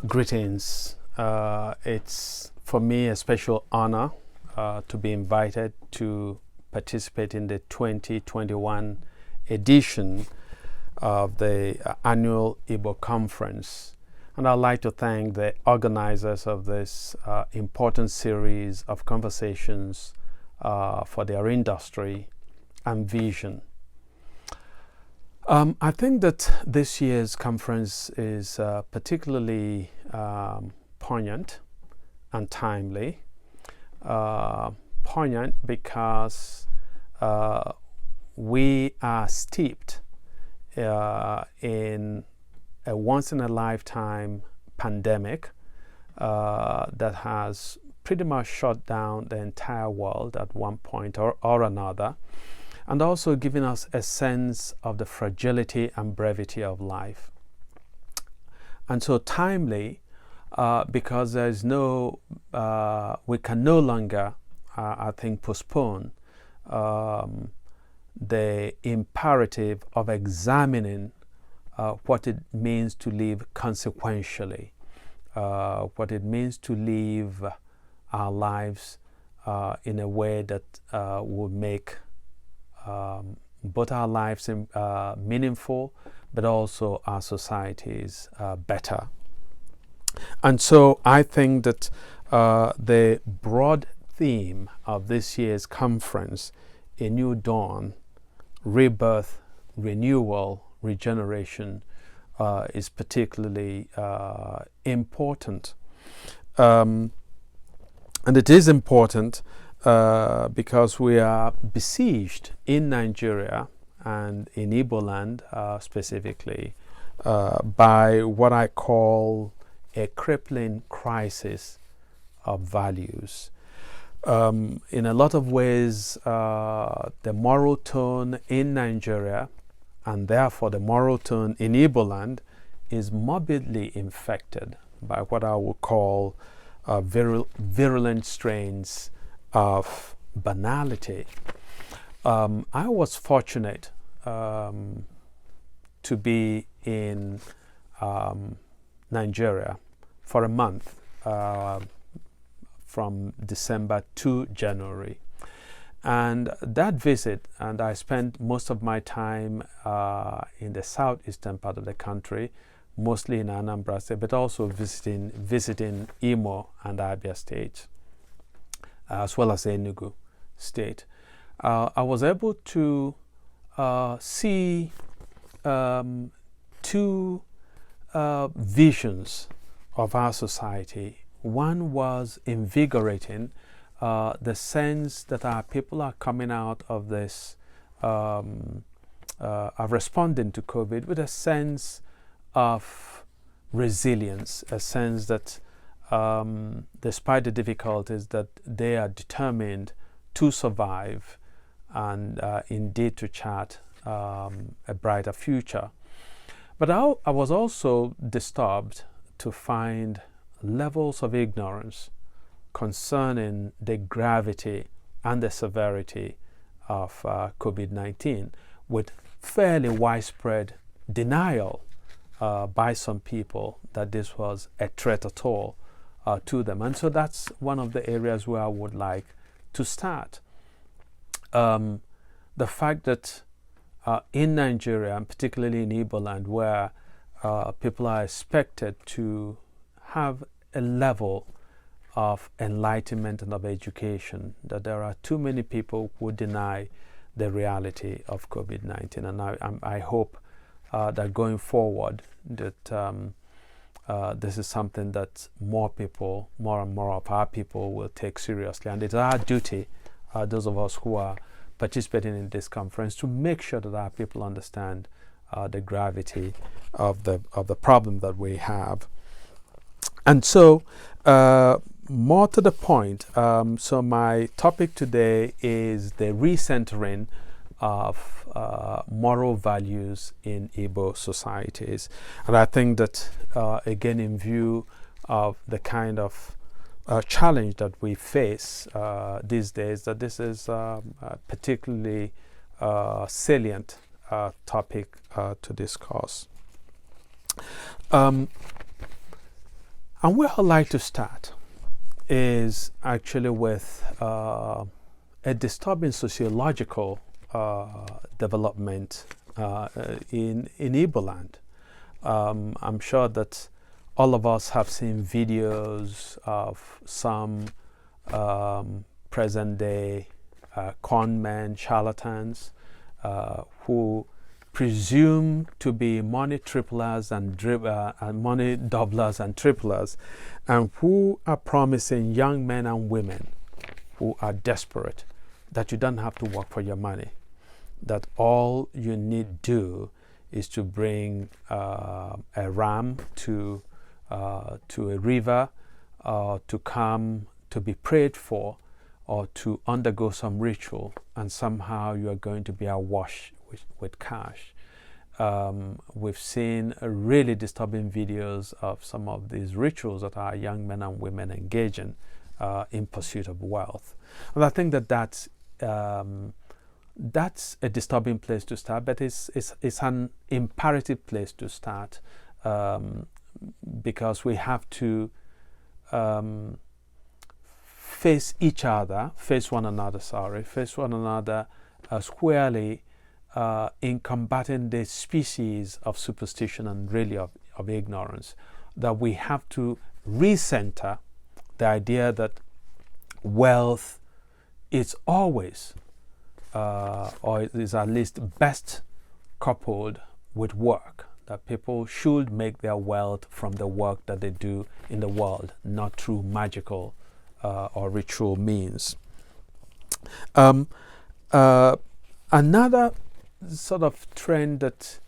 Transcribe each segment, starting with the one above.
Greetings. It's for me a special honor to be invited to participate in the 2021 edition of the annual Igbo Conference. And I'd like to thank the organizers of this important series of conversations for their industry and vision. I think that this year's conference is particularly poignant and timely. Poignant because we are steeped in a once-in-a-lifetime pandemic that has pretty much shut down the entire world at one point or another, and also giving us a sense of the fragility and brevity of life. And so timely, because there's we can no longer, I think, postpone the imperative of examining what it means to live consequentially, what it means to live our lives in a way that will make both our lives meaningful, but also our societies better. And so I think that the broad theme of this year's conference, A New Dawn, Rebirth, Renewal, Regeneration, is particularly important. And it is important because we are besieged in Nigeria and in Igbo land specifically by what I call a crippling crisis of values. In a lot of ways, the moral tone in Nigeria, and therefore the moral tone in Igbo land, is morbidly infected by what I would call virulent strains of banality. I was fortunate to be in Nigeria for a month from December to January. And that visit, and I spent most of my time in the southeastern part of the country, mostly in Anambra State, but also visiting Imo and Abia State, as well as Enugu State. I was able to see two visions of our society. One was invigorating, the sense that our people are coming out of this, are responding to COVID with a sense of resilience, a sense that despite the difficulties, that they are determined to survive and indeed to chart a brighter future. But I was also disturbed to find levels of ignorance concerning the gravity and the severity of COVID-19, with fairly widespread denial by some people that this was a threat at all to them. And so that's one of the areas where I would like to start. The fact that in Nigeria, and particularly in Igbo land, where people are expected to have a level of enlightenment and of education, that there are too many people who deny the reality of COVID-19. And I hope that going forward, that this is something that more and more of our people will take seriously. And it's our duty, those of us who are participating in this conference, to make sure that our people understand the gravity of the problem that we have. And so, more to the point, so my topic today is the recentering of moral values in Igbo societies. And I think that, again, in view of the kind of challenge that we face these days, that this is a particularly salient topic to discuss. And where I'd like to start is actually with a disturbing sociological development in Igbo land. I'm sure that all of us have seen videos of some present-day con men, charlatans, who presume to be money triplers and money doublers and triplers, and who are promising young men and women who are desperate that you don't have to work for your money, that all you need do is to bring a ram to a river, to come to be prayed for, or to undergo some ritual, and somehow you are going to be awash with cash. We've seen really disturbing videos of some of these rituals that our young men and women engage in pursuit of wealth. And I think that that's a disturbing place to start, but it's an imperative place to start, because we have to face one another squarely in combating this species of superstition and really of ignorance. That we have to recenter the idea that wealth is always, or it is at least best coupled with work, that people should make their wealth from the work that they do in the world, not through magical or ritual means. Another sort of trend that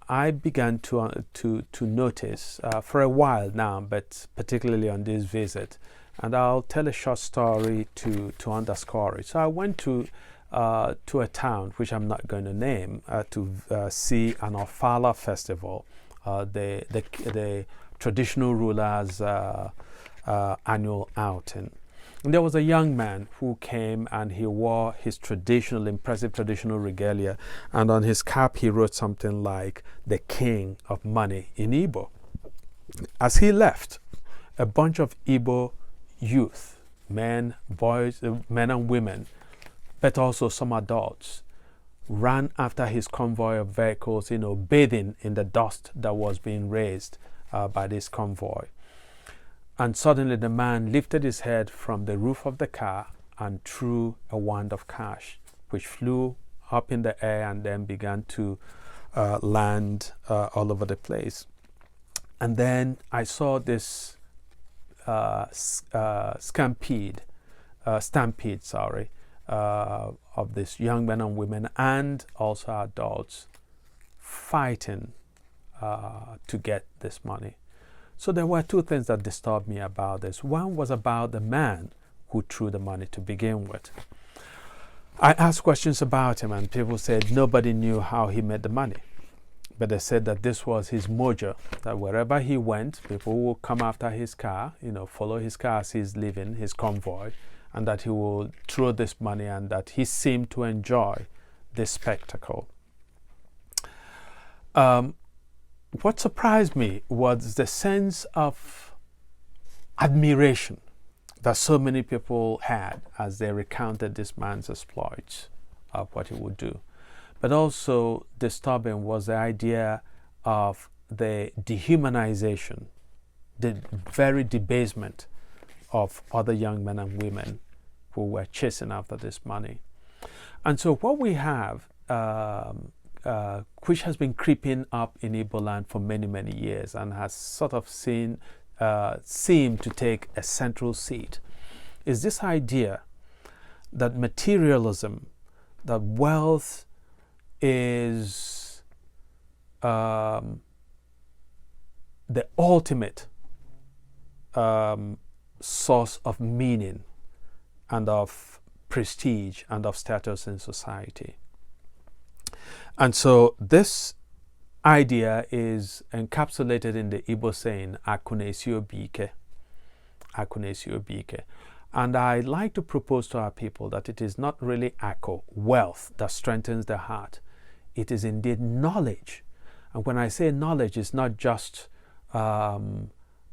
I began to notice for a while now, but particularly on this visit, and I'll tell a short story to underscore it. So I went to a town which I'm not going to name to see an Ofala festival, the traditional rulers' annual outing. And there was a young man who came, and he wore his impressive traditional regalia, and on his cap he wrote something like "the king of money" in Igbo. As he left, a bunch of Igbo youth, men and women, but also some adults, ran after his convoy of vehicles, bathing in the dust that was being raised by this convoy. And suddenly the man lifted his head from the roof of the car and threw a wand of cash, which flew up in the air and then began to land all over the place. And then I saw this stampede, of these young men and women and also adults fighting to get this money. So there were two things that disturbed me about this. One was about the man who threw the money to begin with. I asked questions about him, and people said nobody knew how he made the money. But they said that this was his mojo, that wherever he went, people will come after his car, follow his car as he's leaving, his convoy, and that he will throw this money, and that he seemed to enjoy this spectacle. What surprised me was the sense of admiration that so many people had as they recounted this man's exploits of what he would do. But also disturbing was the idea of the dehumanization, the very debasement of other young men and women who were chasing after this money. And so what we have, which has been creeping up in Igbo land for many, many years and has sort of seemed to take a central seat, is this idea that materialism, that wealth is the ultimate source of meaning and of prestige and of status in society. And so this idea is encapsulated in the Igbo saying, Akunesi Obike. Akunesi Obike. And I like to propose to our people that it is not really ako, wealth, that strengthens the heart. It is indeed knowledge. And when I say knowledge, it's not just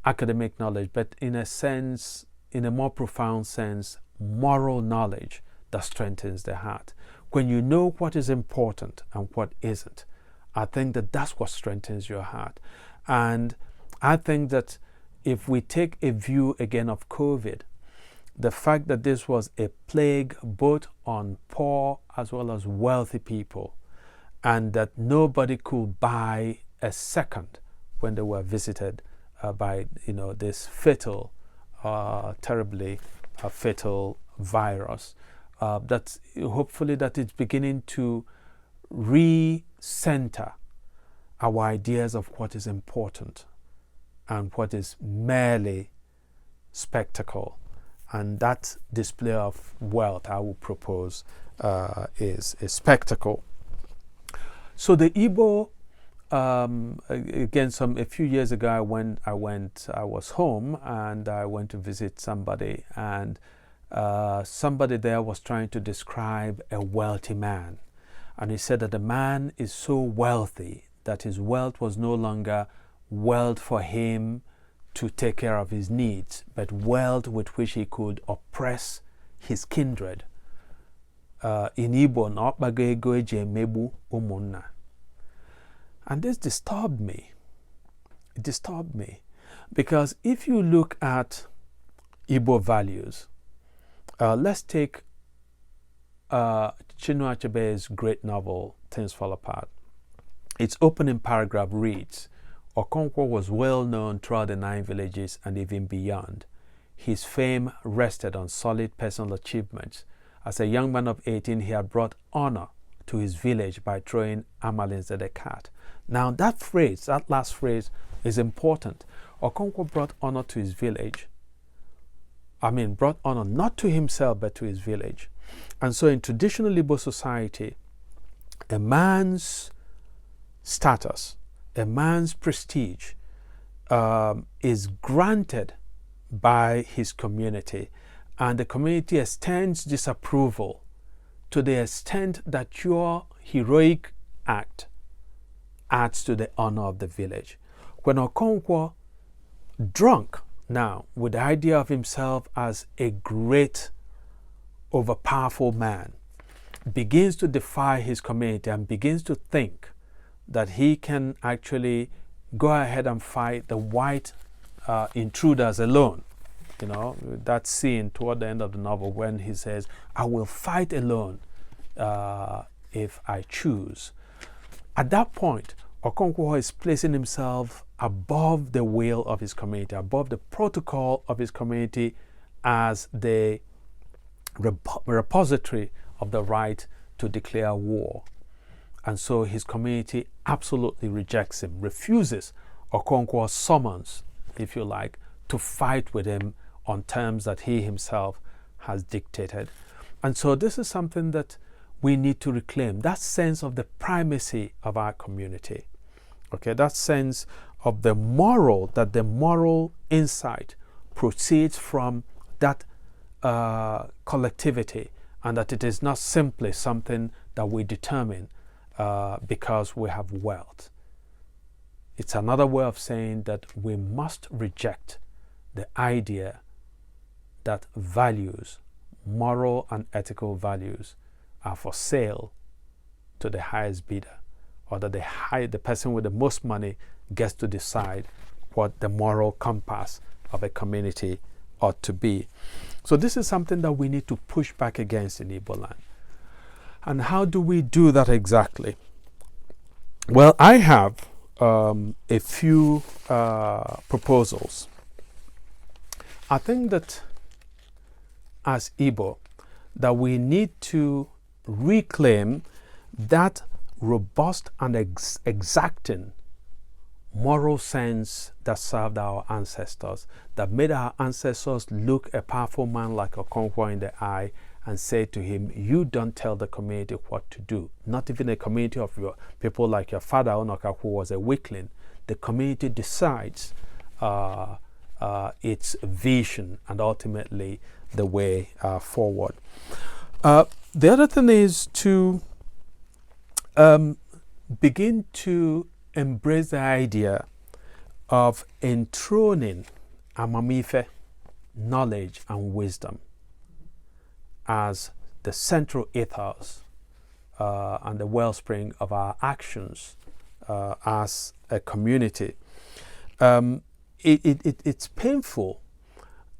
academic knowledge, but in a sense, in a more profound sense, moral knowledge that strengthens the heart. When you know what is important and what isn't, I think that that's what strengthens your heart. And I think that if we take a view again of COVID, the fact that this was a plague both on poor as well as wealthy people, and that nobody could buy a second when they were visited by this fatal, terribly fatal virus, that hopefully that it's beginning to recenter our ideas of what is important and what is merely spectacle. And that display of wealth, I would propose, is a spectacle. So the Igbo, again, a few years ago, I was home and I went to visit somebody, and somebody there was trying to describe a wealthy man. And he said that the man is so wealthy that his wealth was no longer wealth for him to take care of his needs, but wealth with which he could oppress his kindred. In Igbo, and this disturbed me. It disturbed me because if you look at Igbo values, let's take Chinua Achebe's great novel, Things Fall Apart. Its opening paragraph reads, Okonkwo was well known throughout the 9 villages and even beyond. His fame rested on solid personal achievements. As a young man of 18, he had brought honor to his village by throwing Amalins at a cat. Now that last phrase is important. Okonkwo brought honor to his village. Brought honor not to himself but to his village. And so in traditional Igbo society, a man's status, a man's prestige is granted by his community, and the community extends disapproval to the extent that your heroic act adds to the honor of the village. When Okonkwo, drunk now with the idea of himself as a great, overpowerful man, begins to defy his community and begins to think that he can actually go ahead and fight the white intruders alone. That scene toward the end of the novel when he says, I will fight alone if I choose. At that point, Okonkwo is placing himself above the will of his community, above the protocol of his community as the repository of the right to declare war. And so his community absolutely rejects him, refuses Okonkwo's summons, if you like, to fight with him on terms that he himself has dictated. And so this is something that we need to reclaim, that sense of the primacy of our community. Okay, that sense of the moral insight proceeds from that collectivity, and that it is not simply something that we determine because we have wealth. It's another way of saying that we must reject the idea that values, moral and ethical values, are for sale to the highest bidder, or that the person with the most money gets to decide what the moral compass of a community ought to be. So this is something that we need to push back against in Igbo land. And how do we do that exactly? Well, I have a few proposals. I think that as Igbo, that we need to reclaim that robust and exacting moral sense that served our ancestors, that made our ancestors look a powerful man like Okonkwo in the eye and say to him, you don't tell the community what to do. Not even a community of your people like your father Onoka, who was a weakling. The community decides its vision and ultimately the way forward. The other thing is to begin to embrace the idea of enthroning amamife, knowledge and wisdom as the central ethos and the wellspring of our actions as a community. It's painful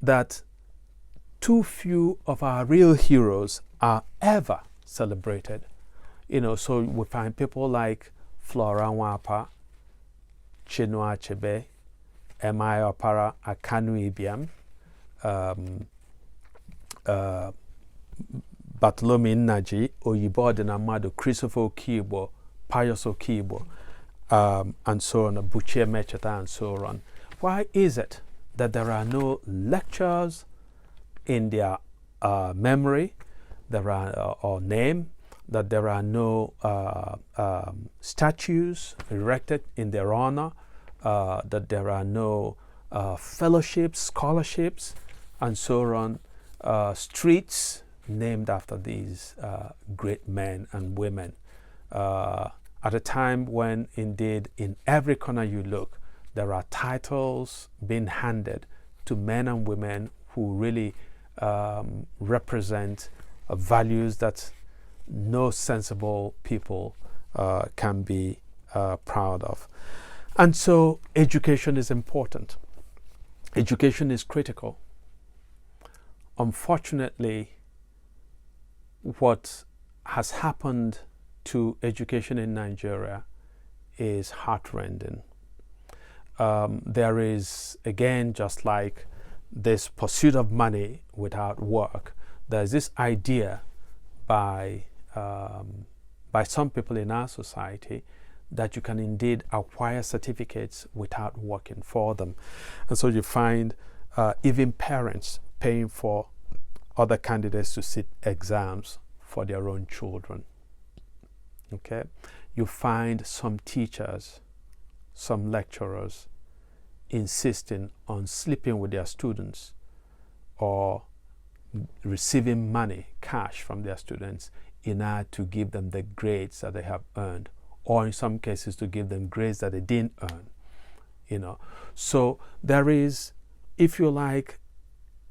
that too few of our real heroes are ever celebrated. So we find people like Flora Nwapa, Chinua Achebe, M.I. Opara Akanu Ibiam, Bartholomew Nnaji, Oyibo Odinamadu, Christopher Okibo, Pius Okibo, and so on, Buchie Mecheta, and so on. Why is it that there are no lectures in their memory, or name, that there are no statues erected in their honor, that there are no fellowships, scholarships, and so on, streets named after these great men and women, at a time when indeed in every corner you look, there are titles being handed to men and women who really represent values that no sensible people can be proud of. And so education is important. Education is critical. Unfortunately, what has happened to education in Nigeria is heartrending. There is, again, just like this pursuit of money without work, there's this idea by some people in our society that you can indeed acquire certificates without working for them. And so you find even parents paying for other candidates to sit exams for their own children. Okay? You find some teachers, some lecturers insisting on sleeping with their students or receiving money, cash from their students in order to give them the grades that they have earned, or in some cases to give them grades that they didn't earn. So there is, if you like,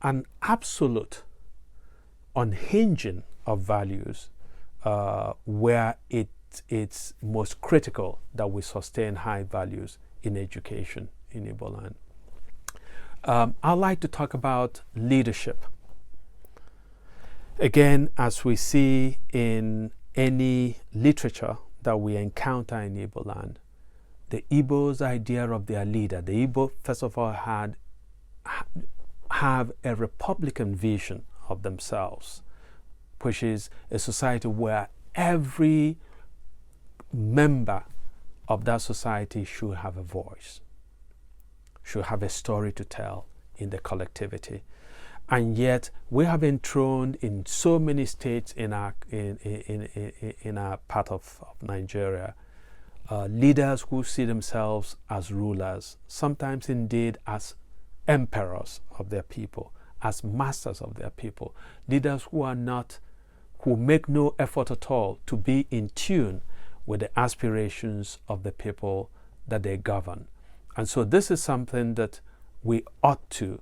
an absolute unhinging of values where it's most critical that we sustain high values in education in Igbo land. I'd like to talk about leadership. Again, as we see in any literature that we encounter in Igbo land, the Igbo's idea of their leader, the Igbo first of all have a republican vision of themselves, which is a society where every member of that society should have a voice, should have a story to tell in the collectivity. And yet we have enthroned in so many states in our part of Nigeria leaders who see themselves as rulers, sometimes indeed as emperors of their people, as masters of their people, leaders who make no effort at all to be in tune with the aspirations of the people that they govern. And so this is something that we ought to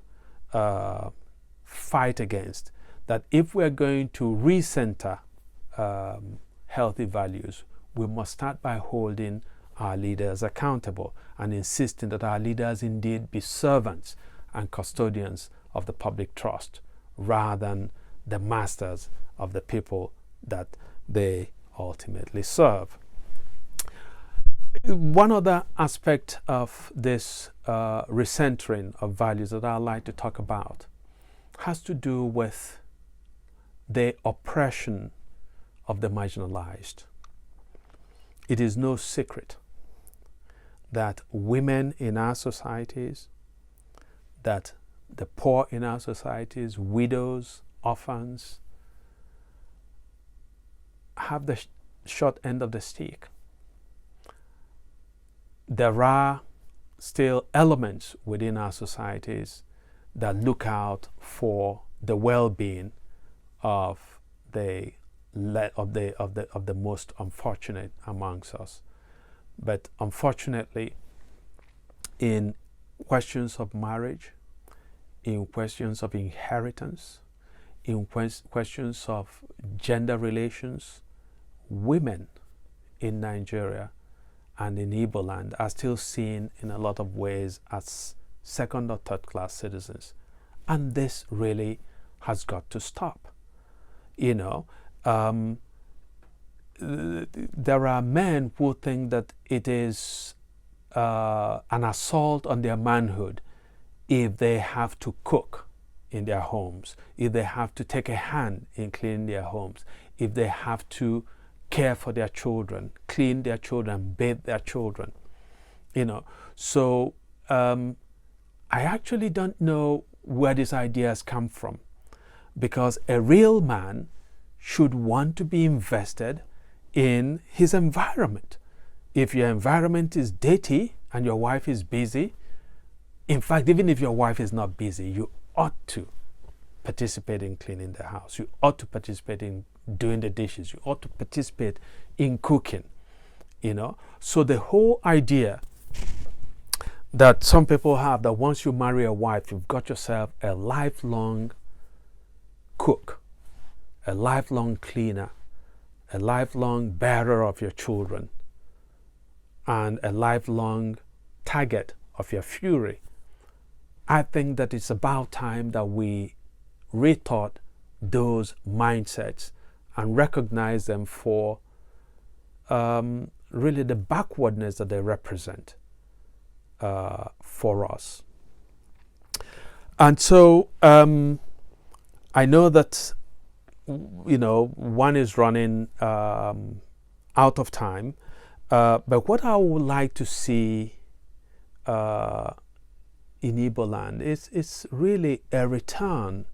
fight against, that if we're going to recenter healthy values, we must start by holding our leaders accountable and insisting that our leaders indeed be servants and custodians of the public trust rather than the masters of the people that they ultimately serve. One other aspect of this recentering of values that I'd like to talk about has to do with the oppression of the marginalized. It is no secret that women in our societies, that the poor in our societies, widows, orphans, have the short end of the stick. There are still elements within our societies that look out for the well-being of the most unfortunate amongst us. But unfortunately, in questions of marriage, in questions of inheritance, in questions of gender relations, women in Nigeria and in Igbo land are still seen in a lot of ways as second or third class citizens. And this really has got to stop. There are men who think that it is an assault on their manhood if they have to cook in their homes, if they have to take a hand in cleaning their homes, if they have to care for their children, clean their children, bathe their children. So I actually don't know where these ideas come from, because a real man should want to be invested in his environment. If your environment is dirty and your wife is busy, in fact, even if your wife is not busy, you ought to participate in cleaning the house. You ought to participate in doing the dishes. You ought to participate in cooking. So the whole idea that some people have that once you marry a wife, you've got yourself a lifelong cook, a lifelong cleaner, a lifelong bearer of your children, and a lifelong target of your fury. I think that it's about time that we rethought those mindsets and recognize them for really the backwardness that they represent for us. And so I know that one is running out of time, but what I would like to see in Igbo land is really a return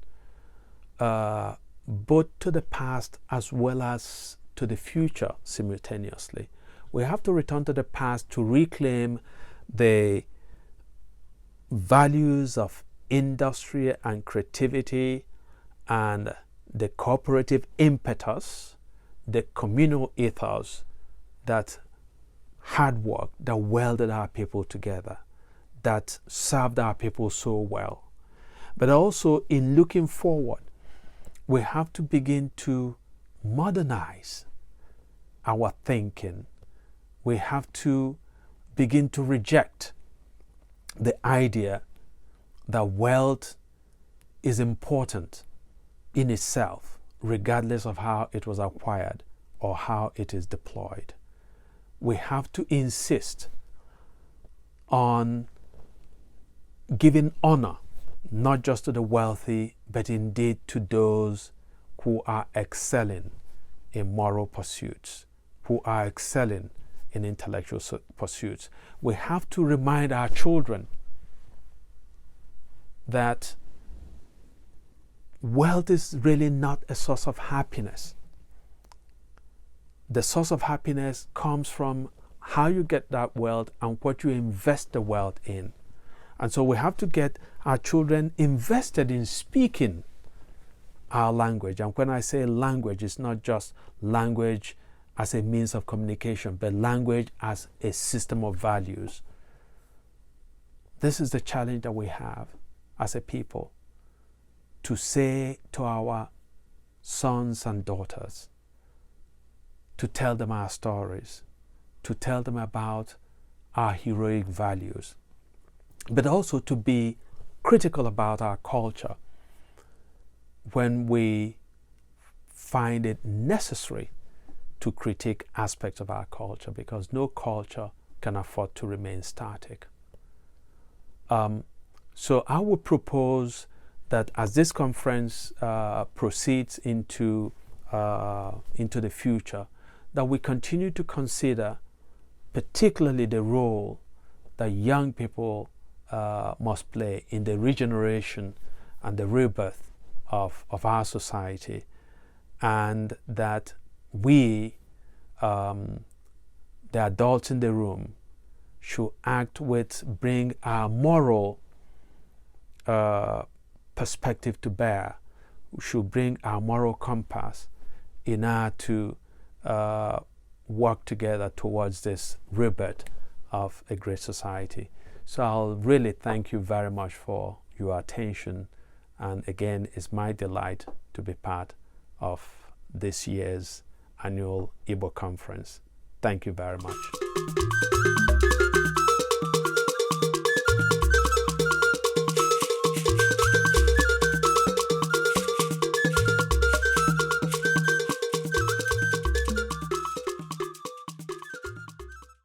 both to the past as well as to the future simultaneously. We have to return to the past to reclaim the values of industry and creativity and the cooperative impetus, the communal ethos that hard work, that welded our people together, that served our people so well. But also in looking forward, we have to begin to modernize our thinking. We have to begin to reject the idea that wealth is important in itself, regardless of how it was acquired or how it is deployed. We have to insist on giving honor not just to the wealthy, but indeed to those who are excelling in moral pursuits, who are excelling in intellectual pursuits. We have to remind our children that wealth is really not a source of happiness. The source of happiness comes from how you get that wealth and what you invest the wealth in. And so we have to get our children invested in speaking our language. And when I say language, it's not just language as a means of communication, but language as a system of values. This is the challenge that we have as a people, to say to our sons and daughters, to tell them our stories, to tell them about our heroic values, but also to be critical about our culture when we find it necessary to critique aspects of our culture, because no culture can afford to remain static. So I would propose that as this conference proceeds into the future, that we continue to consider particularly the role that young people must play in the regeneration and the rebirth of our society, and that we, the adults in the room, should bring our moral perspective to bear. We should bring our moral compass in order to work together towards this rebirth of a great society. So I'll really thank you very much for your attention, and again, it's my delight to be part of this year's annual Igbo conference. Thank you very much.